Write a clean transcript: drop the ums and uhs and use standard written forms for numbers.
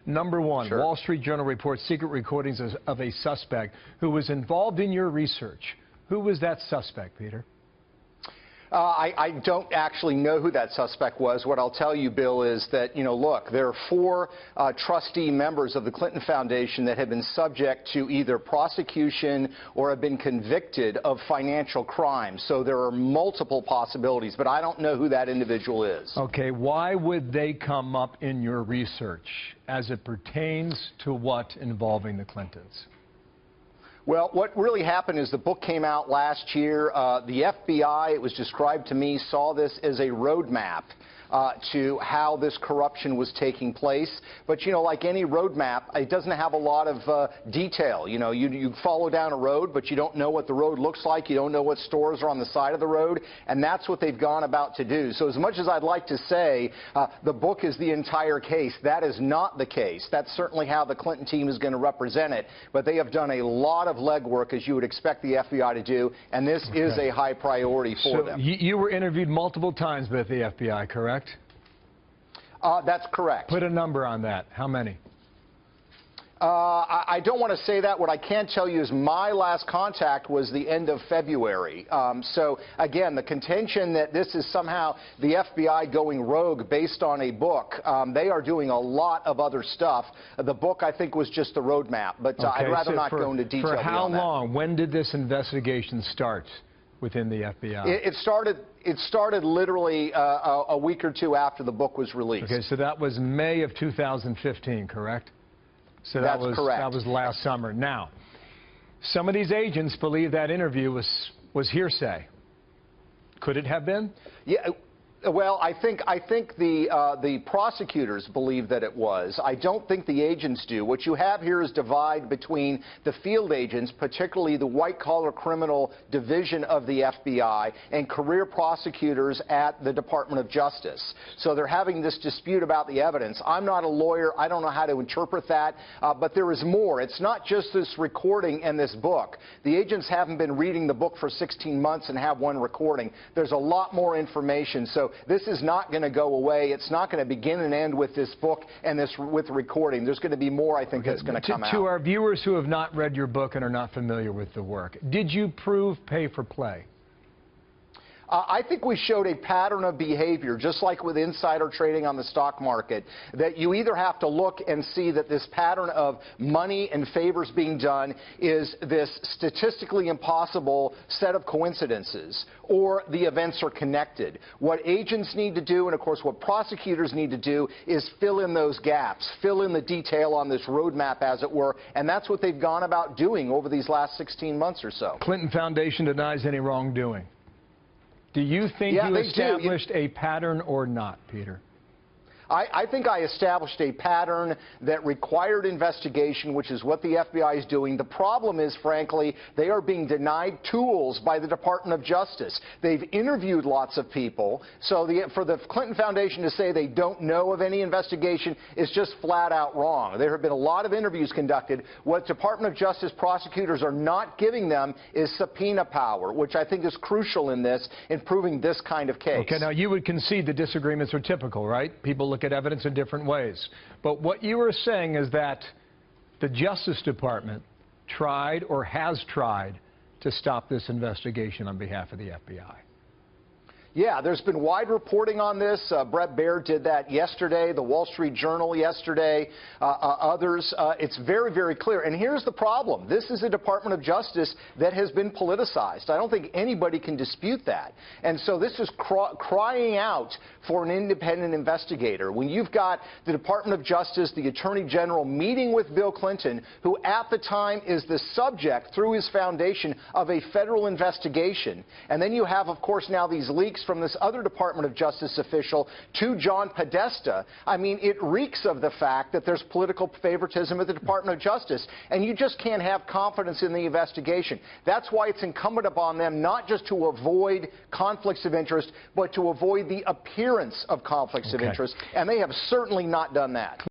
Number one, Sure. Wall Street Journal reports secret recordings of a suspect who was involved in your research. Who was that suspect, Peter? I don't actually know who that suspect was. What I'll tell you, Bill, is that, look, there are 4 trustee members of the Clinton Foundation that have been subject to either prosecution or have been convicted of financial crimes. So there are multiple possibilities, but I don't know who that individual is. Okay, why would they come up in your research as it pertains to what involving the Clintons? Well, what really happened is the book came out last year. The FBI, it was described to me, saw this as a roadmap to how this corruption was taking place. But, like any roadmap, it doesn't have a lot of detail. You follow down a road, but you don't know what the road looks like. You don't know what stores are on the side of the road. And that's what they've gone about to do. So as much as I'd like to say the book is the entire case, that is not the case. That's certainly how the Clinton team is going to represent it. But they have done a lot of legwork, as you would expect the FBI to do, and this is a high priority for them. You were interviewed multiple times by the FBI, correct? That's correct. Put a number on that. How many? I don't want to say that. What I can tell you is my last contact was the end of February. So, again, the contention that this is somehow the FBI going rogue based on a book, they are doing a lot of other stuff. The book, I think, was just the roadmap, but Okay, I'd rather so not go into detail for how beyond that. long? When did this investigation start within the FBI? It started literally a week or 2 after the book was released. Okay, so that was May of 2015, correct? So That's correct. That was last summer. Now, some of these agents believe that interview was hearsay. Could it have been? Yeah. Well, I think the prosecutors believe that it was. I don't think the agents do. What you have here is divide between the field agents, particularly the white-collar criminal division of the FBI, and career prosecutors at the Department of Justice. So they're having this dispute about the evidence. I'm not a lawyer. I don't know how to interpret that. But there is more. It's not just this recording and this book. The agents haven't been reading the book for 16 months and have one recording. There's a lot more information. So this is not going to go away. It's not going to begin and end with this book and with recording. There's going to be more, I think, that's going to come out. To our viewers who have not read your book and are not familiar with the work, did you prove pay for play? I think we showed a pattern of behavior, just like with insider trading on the stock market, that you either have to look and see that this pattern of money and favors being done is this statistically impossible set of coincidences, or the events are connected. What agents need to do, and of course what prosecutors need to do, is fill in those gaps, fill in the detail on this roadmap, as it were, and that's what they've gone about doing over these last 16 months or so. Clinton Foundation denies any wrongdoing. Do you think you established a pattern or not, Peter? I think I established a pattern that required investigation, which is what the FBI is doing. The problem is, frankly, they are being denied tools by the Department of Justice. They've interviewed lots of people, so for the Clinton Foundation to say they don't know of any investigation is just flat out wrong. There have been a lot of interviews conducted. What Department of Justice prosecutors are not giving them is subpoena power, which I think is crucial in this, in proving this kind of case. Okay, now you would concede the disagreements are typical, right? People look at evidence in different ways. But what you are saying is that the Justice Department tried or has tried to stop this investigation on behalf of the FBI. Yeah, there's been wide reporting on this. Brett Baird did that yesterday, the Wall Street Journal yesterday, others. It's very, very clear. And here's the problem. This is a Department of Justice that has been politicized. I don't think anybody can dispute that. And so this is crying out for an independent investigator. When you've got the Department of Justice, the Attorney General meeting with Bill Clinton, who at the time is the subject, through his foundation, of a federal investigation. And then you have, of course, now these leaks from this other Department of Justice official to John Podesta. I mean, it reeks of the fact that there's political favoritism at the Department of Justice, and you just can't have confidence in the investigation. That's why it's incumbent upon them not just to avoid conflicts of interest, but to avoid the appearance of conflicts of interest, and they have certainly not done that.